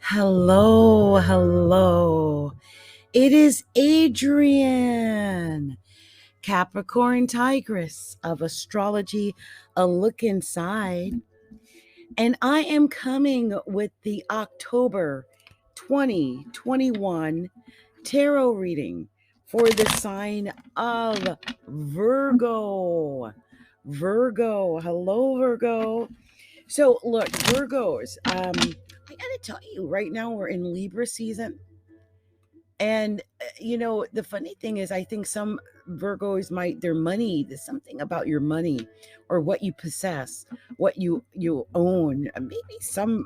Hello, hello. It is Adrienne, Capricorntigress of Astrology, a look inside. And I am coming with the October 2021 tarot reading for the sign of Virgo. Virgo, hello, Virgo. So, look, Virgos, I gotta tell you, right now we're in Libra season. And, the funny thing is, I think some Virgos their money, there's something about your money or what you possess, what you own. Maybe some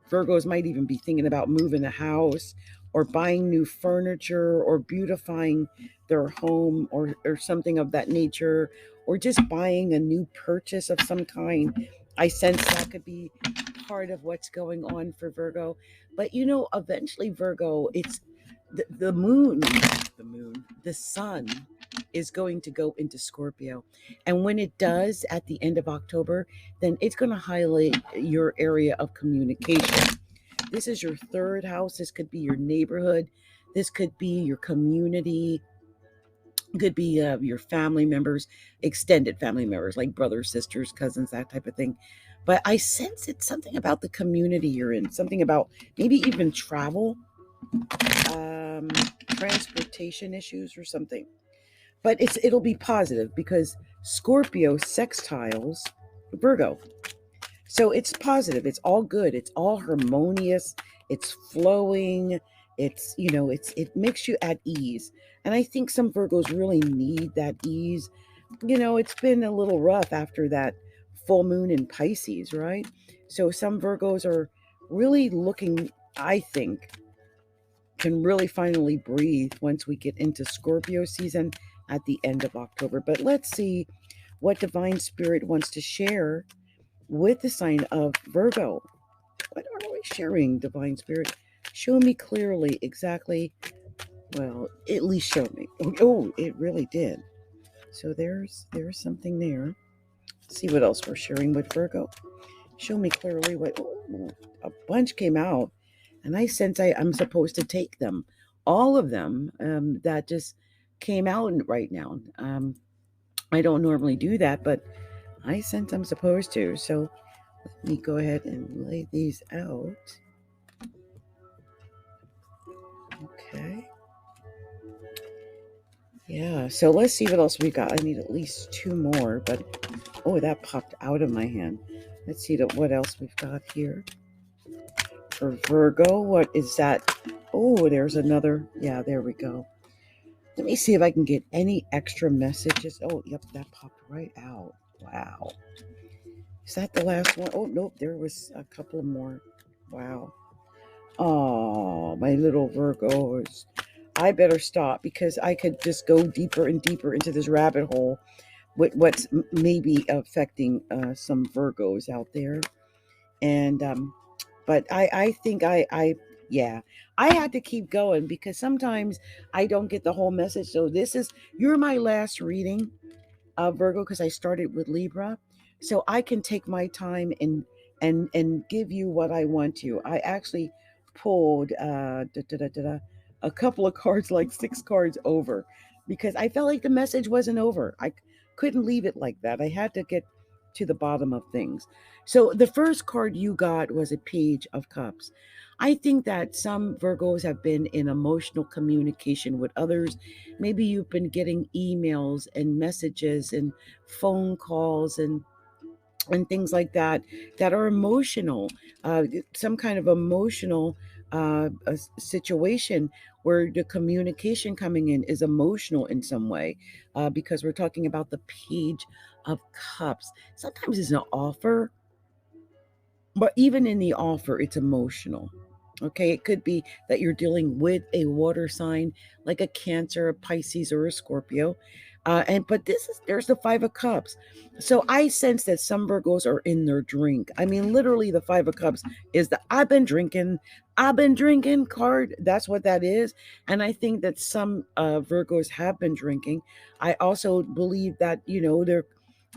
Virgos might even be thinking about moving a house or buying new furniture or beautifying their home or something of that nature, or just buying a new purchase of some kind. I sense that could be part of what's going on for Virgo. But, eventually Virgo, it's the sun is going to go into Scorpio. And when it does at the end of October, then it's going to highlight your area of communication. This is your third house. This could be your neighborhood. This could be your community. It could be your family members, extended family members, like brothers, sisters, cousins, that type of thing. But I sense it's something about the community you're in, something about maybe even travel, transportation issues or something. But it'll be positive because Scorpio sextiles Virgo. So it's positive. It's all good. It's all harmonious. It's flowing. It makes you at ease. And I think some Virgos really need that ease. It's been a little rough after that full moon in Pisces, right? So some Virgos are really looking, I think, can really finally breathe once we get into Scorpio season at the end of October. But let's see what Divine Spirit wants to share with the sign of Virgo. What are we sharing, Divine Spirit? Show me clearly exactly. Well, at least show me. Oh, it really did. So there's something there. Let's see what else we're sharing with Virgo. Show me clearly what. Oh, a bunch came out. And I sense I'm supposed to take them. All of them that just came out right now. I don't normally do that, but I sense I'm supposed to. So let me go ahead and lay these out. Okay. Yeah, so let's see what else we got. I need at least 2 more, but oh, that popped out of my hand. Let's see what else we've got here. For Virgo, what is that? Oh, there's another. Yeah, there we go. Let me see if I can get any extra messages. Oh, yep, that popped right out. Wow. Is that the last one? Oh, nope, there was a couple more. Wow. Oh, my little Virgos. I better stop because I could just go deeper and deeper into this rabbit hole with what's maybe affecting some Virgos out there. And but I think I had to keep going because sometimes I don't get the whole message. So you're my last reading of Virgo because I started with Libra. So I can take my time and give you what I want to. I actually pulled a couple of cards, like 6 cards over, because I felt like the message wasn't over. I couldn't leave it like that. I had to get to the bottom of things. So the first card you got was a Page of Cups. I think that some Virgos have been in emotional communication with others. Maybe you've been getting emails and messages and phone calls and things like that are emotional, some kind of emotional a situation where the communication coming in is emotional in some way, because we're talking about the Page of Cups. Sometimes it's an offer, but even in the offer, it's emotional. Okay, it could be that you're dealing with a water sign like a Cancer, a Pisces, or a Scorpio. But there's the Five of Cups. So I sense that some Virgos are in their drink. I mean, literally, the Five of Cups is the I've been drinking card. That's what that is. And I think that some Virgos have been drinking. I also believe that, there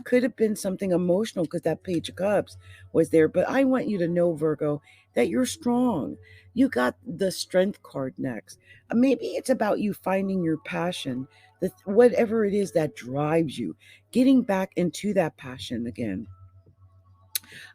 could have been something emotional because that Page of Cups was there. But I want you to know, Virgo, that you're strong. You got the Strength card next. Maybe it's about you finding your passion, whatever it is that drives you, getting back into that passion again.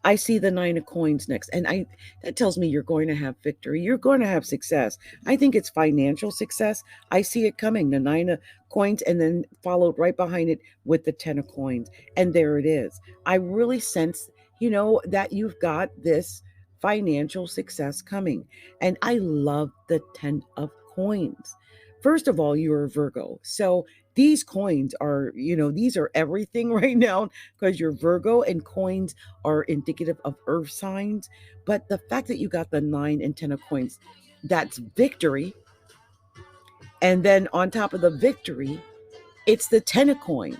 I see the Nine of Coins next, and I that tells me you're going to have victory. You're going to have success. I think it's financial success. I see it coming, the Nine of Coins, and then followed right behind it with the Ten of Coins. And there it is. I really sense, that you've got this financial success coming. And I love the Ten of Coins. First of all, you're a Virgo. So these coins are, these are everything right now because you're Virgo, and coins are indicative of earth signs. But the fact that you got the 9 and 10 of coins, that's victory. And then on top of the victory, it's the 10 of coins,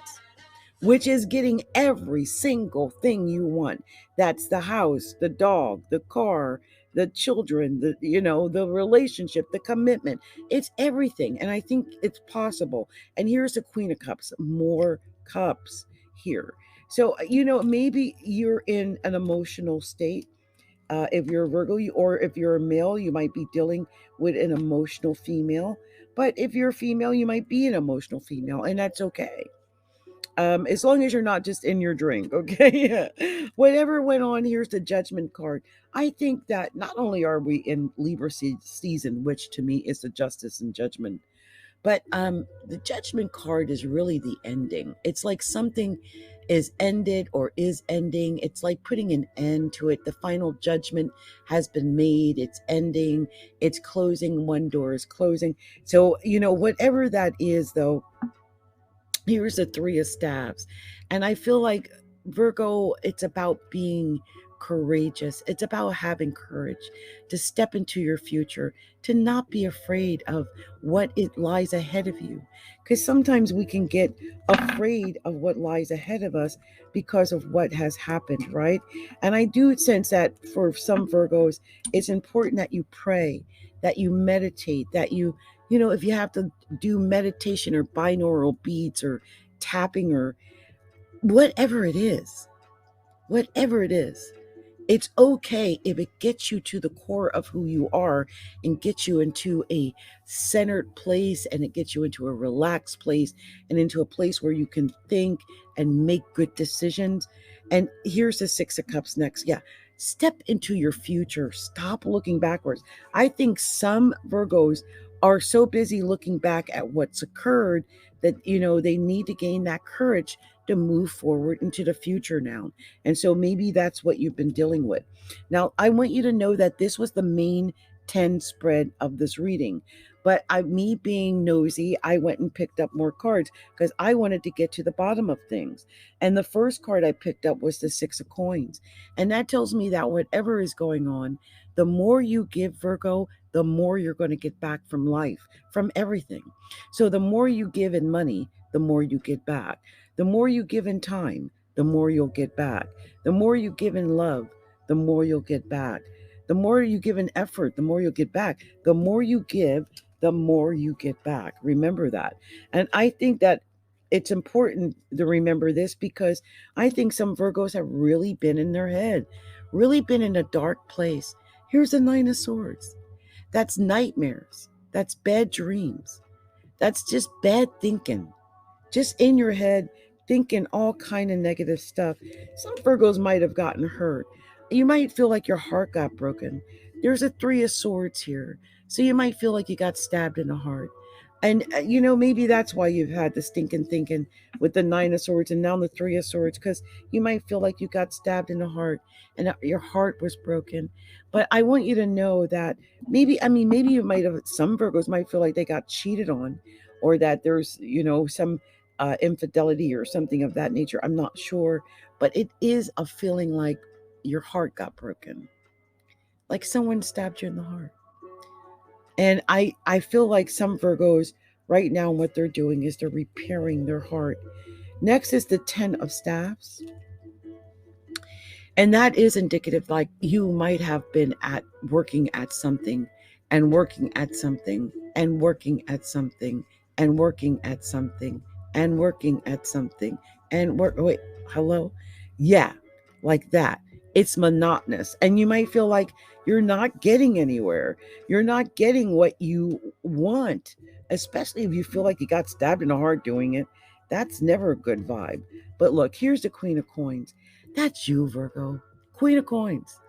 which is getting every single thing you want. That's the house, the dog, the car, the children, the relationship, the commitment. It's everything. And I think it's possible. And here's the Queen of Cups, more cups here. So, maybe you're in an emotional state. If you're a Virgo, or if you're a male, you might be dealing with an emotional female. But if you're a female, you might be an emotional female, and that's okay. As long as you're not just in your drink, okay? Whatever went on, here's the Judgment card. I think that not only are we in Libra season, which to me is the justice and judgment, but the Judgment card is really the ending. It's like something is ended or is ending. It's like putting an end to it. The final judgment has been made. It's ending. It's closing. One door is closing. So, whatever that is, though, here's the Three of Staves. And I feel like Virgo, it's about being courageous. It's about having courage to step into your future, to not be afraid of what it lies ahead of you. Because sometimes we can get afraid of what lies ahead of us because of what has happened, right? And I do sense that for some Virgos, it's important that you pray, that you meditate, that you if you have to do meditation or binaural beats or tapping or whatever it is, whatever it is, it's okay if it gets you to the core of who you are and gets you into a centered place, and it gets you into a relaxed place and into a place where you can think and make good decisions. And here's the Six of Cups next. Yeah. Step into your future. Stop looking backwards. I think some Virgos are so busy looking back at what's occurred that, they need to gain that courage to move forward into the future now. And so maybe that's what you've been dealing with. Now, I want you to know that this was the main 10 spread of this reading. But me being nosy, I went and picked up more cards because I wanted to get to the bottom of things. And the first card I picked up was the Six of Coins. And that tells me that whatever is going on, the more you give, Virgo, the more you're going to get back from life, from everything. So the more you give in money, the more you get back. The more you give in time, the more you'll get back. The more you give in love, the more you'll get back. The more you give in effort, the more you'll get back. The more you give, the more you get back. Remember that. And I think that it's important to remember this because I think some Virgos have really been in their head, really been in a dark place. Here's the Nine of Swords. That's nightmares. That's bad dreams. That's just bad thinking. Just in your head, thinking all kind of negative stuff. Some Virgos might have gotten hurt. You might feel like your heart got broken. There's a Three of Swords here. So you might feel like you got stabbed in the heart. And, maybe that's why you've had the stinking thinking with the Nine of Swords and now the Three of Swords, because you might feel like you got stabbed in the heart and your heart was broken. But I want you to know that maybe you might have, some Virgos might feel like they got cheated on, or that there's, some infidelity or something of that nature. I'm not sure, but it is a feeling like your heart got broken, like someone stabbed you in the heart. And I feel like some Virgos right now, what they're doing is they're repairing their heart. Next is the 10 of Staffs. And that is indicative, like you might have been at working at something and working at something and working at something and working at something and working at something and work. Wait, hello? Yeah, like that. It's monotonous. And you might feel like you're not getting anywhere. You're not getting what you want, especially if you feel like you got stabbed in the heart doing it. That's never a good vibe. But look, here's the Queen of Coins. That's you, Virgo. Queen of Coins.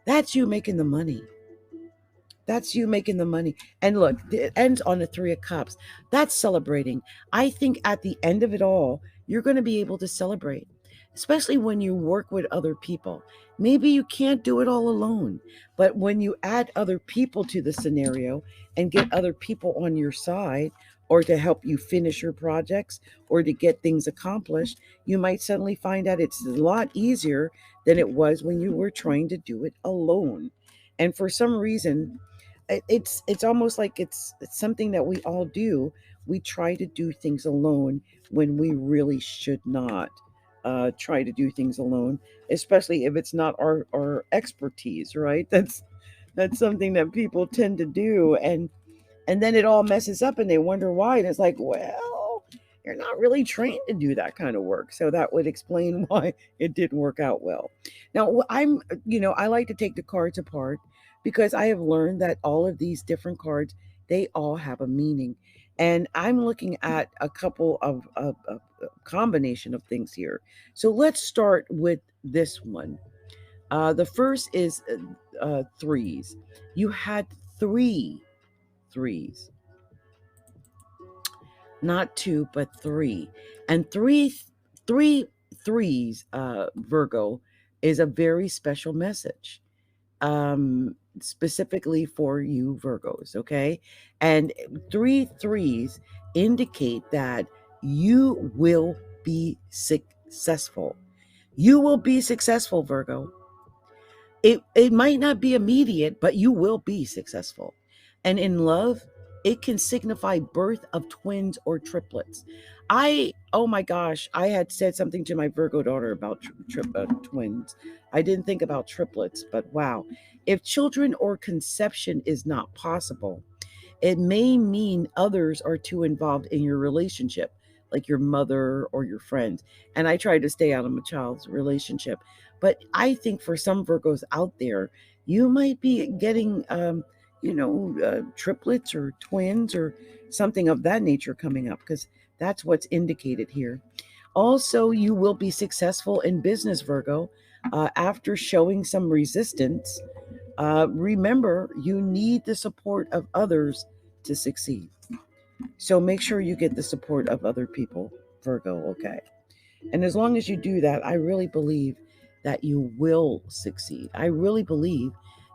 That's you making the money. That's you making the money. And look, it ends on the Three of Cups. That's celebrating. I think at the end of it all, you're going to be able to celebrate, especially when you work with other people. Maybe you can't do it all alone, but when you add other people to the scenario and get other people on your side, or to help you finish your projects or to get things accomplished, you might suddenly find out it's a lot easier than it was when you were trying to do it alone. And for some reason, it's almost like it's something that we all do. We try to do things alone when we really should not try to do things alone, especially if it's not our expertise, right? That's something that people tend to do, and then it all messes up and they wonder why. And it's like, well, you're not really trained to do that kind of work. So that would explain why it didn't work out well. Now, I like to take the cards apart because I have learned that all of these different cards, they all have a meaning. And I'm looking at a couple of a combination of things here. So let's start with this one. The first is threes. You had three threes, not two, but three. And three threes, Virgo, is a very special message, specifically for you Virgos, okay? And three threes indicate that you will be successful. You will be successful, Virgo. It might not be immediate, but you will be successful. And in love, it can signify birth of twins or triplets. Oh my gosh, I had said something to my Virgo daughter about twins. I didn't think about triplets, but wow. If children or conception is not possible, it may mean others are too involved in your relationship, like your mother or your friends. And I try to stay out of my child's relationship. But I think for some Virgos out there, you might be getting, triplets or twins or something of that nature coming up, because that's what's indicated here. Also, you will be successful in business, Virgo, after showing some resistance. Remember, you need the support of others to succeed. So make sure you get the support of other people, Virgo, okay? And as long as you do that, I really believe that you will succeed. I really believe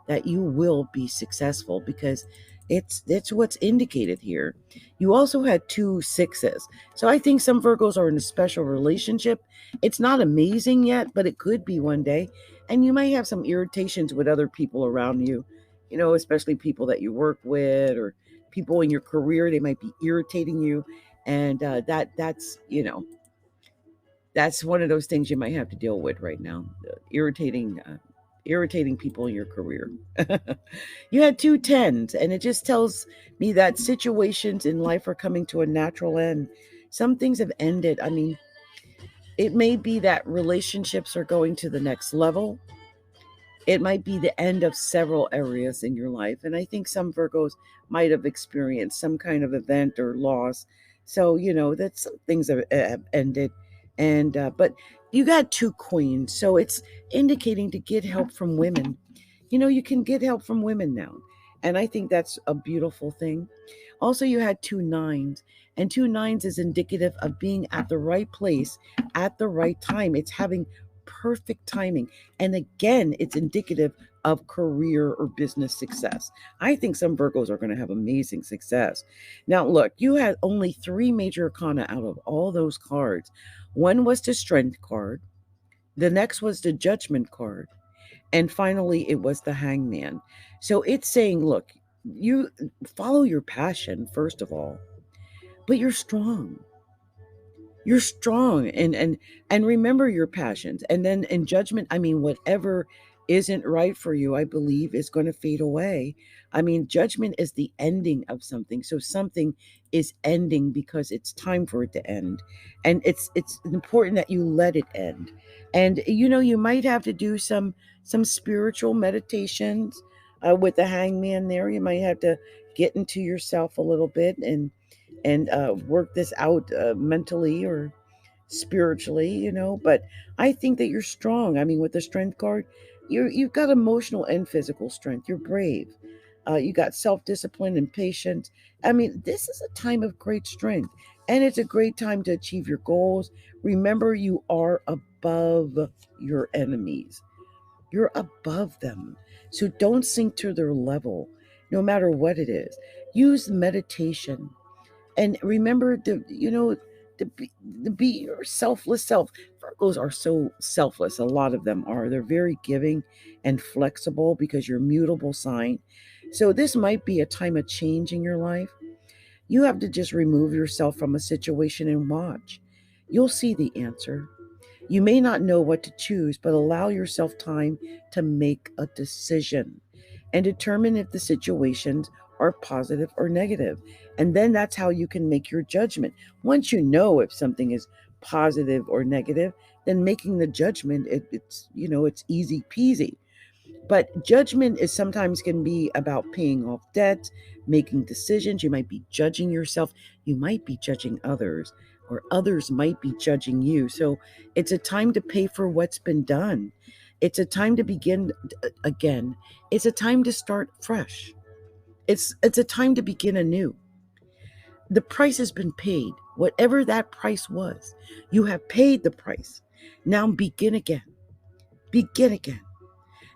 that you will be successful because it's what's indicated here. You also had 2 6s. So I think some Virgos are in a special relationship. It's not amazing yet, but it could be one day. And you might have some irritations with other people around you, especially people that you work with or people in your career. They might be irritating you. And that's one of those things you might have to deal with right now. Irritating people in your career. You had 2 10s, and it just tells me that situations in life are coming to a natural end. Some things have ended. I mean, it may be that relationships are going to the next level. It might be the end of several areas in your life. And I think some Virgos might have experienced some kind of event or loss. So, that some things have ended. And, but you got 2 queens. So it's indicating to get help from women. You can get help from women now. And I think that's a beautiful thing. Also, you had 2 9s, and 2 9s is indicative of being at the right place at the right time. It's having perfect timing. And again, it's indicative of career or business success. I think some Virgos are going to have amazing success. Now, look, you had only 3 major arcana out of all those cards. One was the Strength card. The next was the Judgment card. And finally, it was the Hangman. So it's saying, look, you follow your passion, first of all. but you're strong. You're strong, and remember your passions. And then in judgment, I mean, whatever isn't right for you, I believe, is going to fade away. I mean, judgment is the ending of something. So something is ending because it's time for it to end. And it's important that you let it end. And you might have to do some spiritual meditations with the hangman there. You might have to get into yourself a little bit and work this out mentally or spiritually. But I think that you're strong. I mean, with the strength card, you've got emotional and physical strength. You're brave. You got self-discipline and patience. I mean, this is a time of great strength, and it's a great time to achieve your goals. Remember, you are above your enemies. You're above them. So don't sink to their level, no matter what it is. Use meditation. And remember to be your selfless self. Virgos are so selfless. A lot of them are. They're very giving and flexible because you're a mutable sign. So this might be a time of change in your life. You have to just remove yourself from a situation and watch. You'll see the answer. You may not know what to choose, but allow yourself time to make a decision and determine if the situations are positive or negative. And then that's how you can make your judgment. Once you know if something is positive or negative, then making the judgment, it's easy peasy. But judgment is sometimes can be about paying off debts, making decisions. You might be judging yourself. You might be judging others, or others might be judging you. So it's a time to pay for what's been done. It's a time to begin again. It's a time to start fresh. It's a time to begin anew. The price has been paid. Whatever that price was, you have paid the price. Now begin again. Begin again.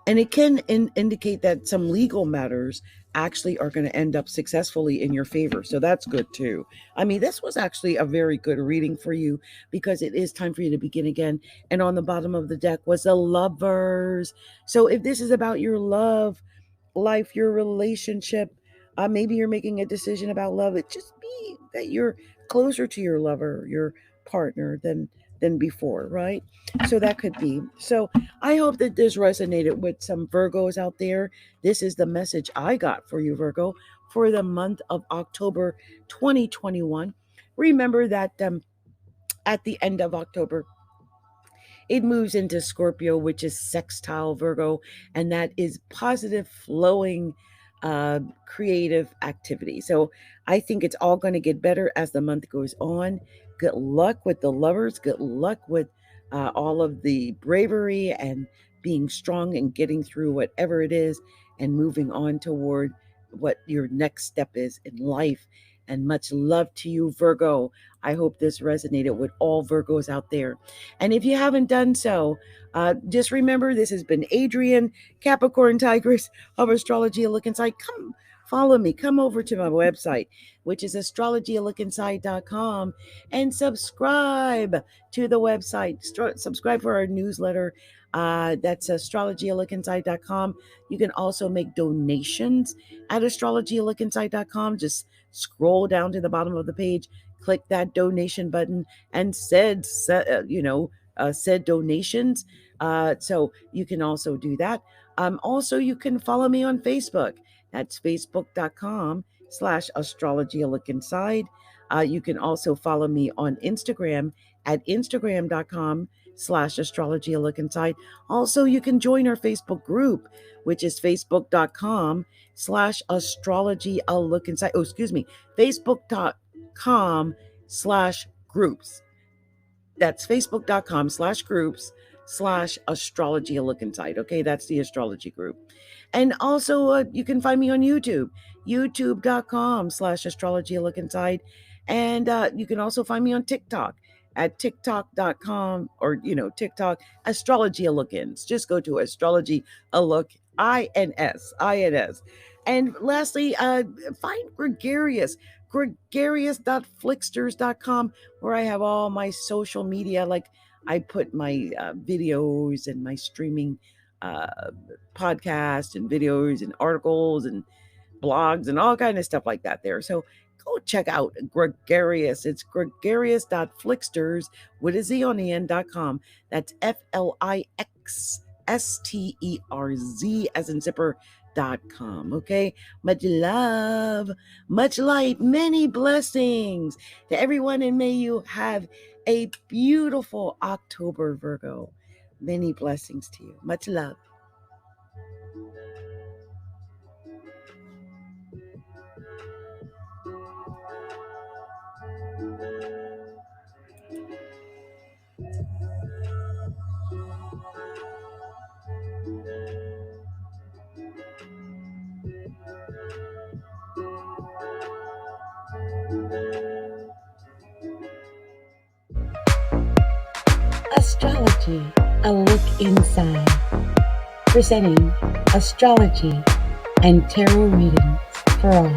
And it can indicate that some legal matters actually are going to end up successfully in your favor. So that's good too. I mean, this was actually a very good reading for you because it is time for you to begin again. And on the bottom of the deck was the Lovers. So if this is about your love life, your relationship, maybe you're making a decision about love, it just be that you're closer to your lover, your partner than before, right? So that could be. So I hope that this resonated with some Virgos out there. This is the message I got for you, Virgo, for the month of October 2021. Remember that at the end of October, it moves into Scorpio, which is sextile Virgo, and that is positive, flowing, creative activity. So I think it's all going to get better as the month goes on. Good luck with the Lovers. Good luck with all of the bravery and being strong and getting through whatever it is and moving on toward what your next step is in life. And much love to you, Virgo. I hope this resonated with all Virgos out there. And if you haven't done so, just remember this has been Adrienne, Capricorntigress of Astrology A Look Inside. Come follow me. Come over to my website, which is astrologyalookinside.com, and subscribe to the website. Subscribe for our newsletter. That's astrologyalookinside.com. You can also make donations at astrologyalookinside.com. Just scroll down to the bottom of the page, click that donation button, and said donations. So you can also do that. Also, you can follow me on Facebook. That's facebook.com/astrologyalookinside. You can also follow me on Instagram at instagram.com/astrologyalookinside. Also, you can join our Facebook group, which is facebook.com/astrologyalookinside. Oh, excuse me, facebook.com/groups. That's facebook.com/groups/astrologyalookinside. Okay, that's the astrology group. And also, you can find me on YouTube, youtube.com/astrologyalookinside. And you can also find me on TikTok at tiktok.com or, TikTok, Astrology A Look-ins. Just go to Astrology A Look, INS. And lastly, find gregarious.flixsters.com, where I have all my social media. Like I put my videos and my streaming podcast and videos and articles and blogs and all kind of stuff like that there. So go check out Gregarious. It's gregarious.flixters with a Z on the end.com. That's FLIXSTERZ as in zipper.com. Okay. Much love, much light, many blessings to everyone, and may you have a beautiful October, Virgo. Many blessings to you. Much love. Astrology, a look inside. Presenting astrology and tarot readings for all.